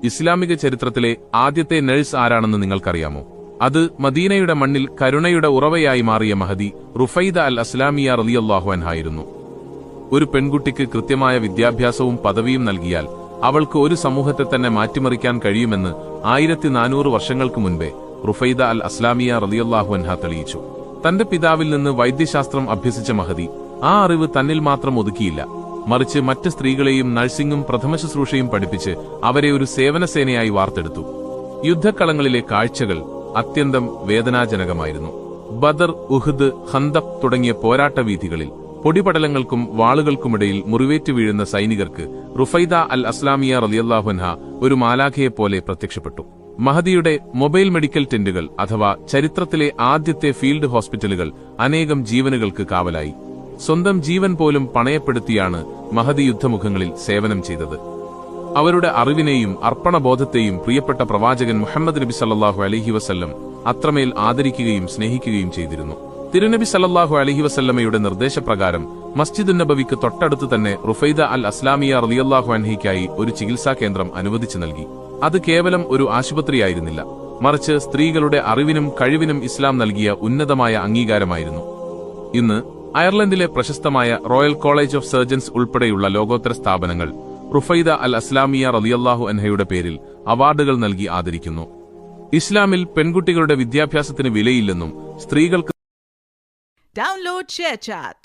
ഇസ്ലാമിക ചരിത്രത്തിലെ ആദ്യത്തെ നഴ്സ് ആരാണെന്ന് നിങ്ങൾക്കറിയാമോ? അത് മദീനയുടെ മണ്ണിൽ കരുണയുടെ ഉറവയായി മാറിയ മഹദി റുഫൈദ അൽ അസ്ലാമിയ റളിയല്ലാഹു അൻഹ ആയിരുന്നു. ഒരു പെൺകുട്ടിക്ക് കൃത്യമായ വിദ്യാഭ്യാസവും പദവിയും നൽകിയാൽ അവൾക്ക് ഒരു സമൂഹത്തെ തന്നെ മാറ്റിമറിക്കാൻ കഴിയുമെന്ന് 1400 വർഷങ്ങൾക്ക് മുൻപേ റുഫൈദ അൽ അസ്ലാമിയ റളിയല്ലാഹു അൻഹ തെളിയിച്ചു. തന്റെ പിതാവിൽ നിന്ന് വൈദ്യശാസ്ത്രം അഭ്യസിച്ച മഹദി ആ അറിവ് തന്നിൽ മാത്രം ഒതുക്കിയില്ല, മറിച്ച് മറ്റ് സ്ത്രീകളെയും നഴ്സിംഗും പ്രഥമശുശ്രൂഷയും പഠിപ്പിച്ച് അവരെ ഒരു സേവനസേനയായി വാർത്തെടുത്തു. യുദ്ധക്കളങ്ങളിലെ കാഴ്ചകൾ അത്യന്തം വേദനാജനകമായിരുന്നു. ബദർ, ഉഹ്ദ്, ഖന്ദഖ് തുടങ്ങിയ പോരാട്ട വീഥികളിൽ പൊടിപടലങ്ങൾക്കും വാളുകൾക്കുമിടയിൽ മുറിവേറ്റ് വീഴുന്ന സൈനികർക്ക് റുഫൈദ അൽ അസ്ലാമിയ റളിയല്ലാഹു അൻഹ ഒരു മാലാഖയെപ്പോലെ പ്രത്യക്ഷപ്പെട്ടു. മഹദിയുടെ മൊബൈൽ മെഡിക്കൽ ടെന്റുകൾ അഥവാ ചരിത്രത്തിലെ ആദ്യത്തെ ഫീൽഡ് ഹോസ്പിറ്റലുകൾ അനേകം ജീവനുകൾക്ക് കാവലായി. സ്വന്തം ജീവൻ പോലും പണയപ്പെടുത്തിയാണ് മഹദി യുദ്ധമുഖങ്ങളിൽ സേവനം ചെയ്തത്. അവരുടെ അറിവിനെയും അർപ്പണബോധത്തെയും പ്രിയപ്പെട്ട പ്രവാചകൻ മുഹമ്മദ് നബി സല്ലല്ലാഹു അലൈഹി വസല്ലം അത്രമേൽ ആദരിക്കുകയും സ്നേഹിക്കുകയും ചെയ്തിരുന്നു. തിരുനബി സല്ലല്ലാഹു അലൈഹി വസല്ലമയുടെ നിർദ്ദേശപ്രകാരം മസ്ജിദുൻ നബവിക്ക് തൊട്ടടുത്ത് തന്നെ റുഫൈദ അൽ അസ്ലാമിയ റളിയല്ലാഹു അൻഹയ്ക്കായി ഒരു ചികിത്സാ കേന്ദ്രം അനുവദിച്ചു നൽകി. അത് കേവലം ഒരു ആശുപത്രിയായിരുന്നില്ല, മറിച്ച് സ്ത്രീകളുടെ അറിവിനും കഴിവിനും ഇസ്ലാം നൽകിയ ഉന്നതമായ അംഗീകാരമായിരുന്നു. ഇന്ന് അയർലൻഡിലെ പ്രശസ്തമായ റോയൽ കോളേജ് ഓഫ് സർജൻസ് ഉൾപ്പെടെയുള്ള ലോകോത്തര സ്ഥാപനങ്ങൾ റുഫൈദ അൽ അസ്ലാമിയ റളിയല്ലാഹു അൻഹയുടെ പേരിൽ അവാർഡുകൾ നൽകി ആദരിക്കുന്നു. ഇസ്ലാമിൽ പെൺകുട്ടികളുടെ വിദ്യാഭ്യാസത്തിന് വിലയില്ലെന്നും സ്ത്രീകൾക്ക് Download ShareChat.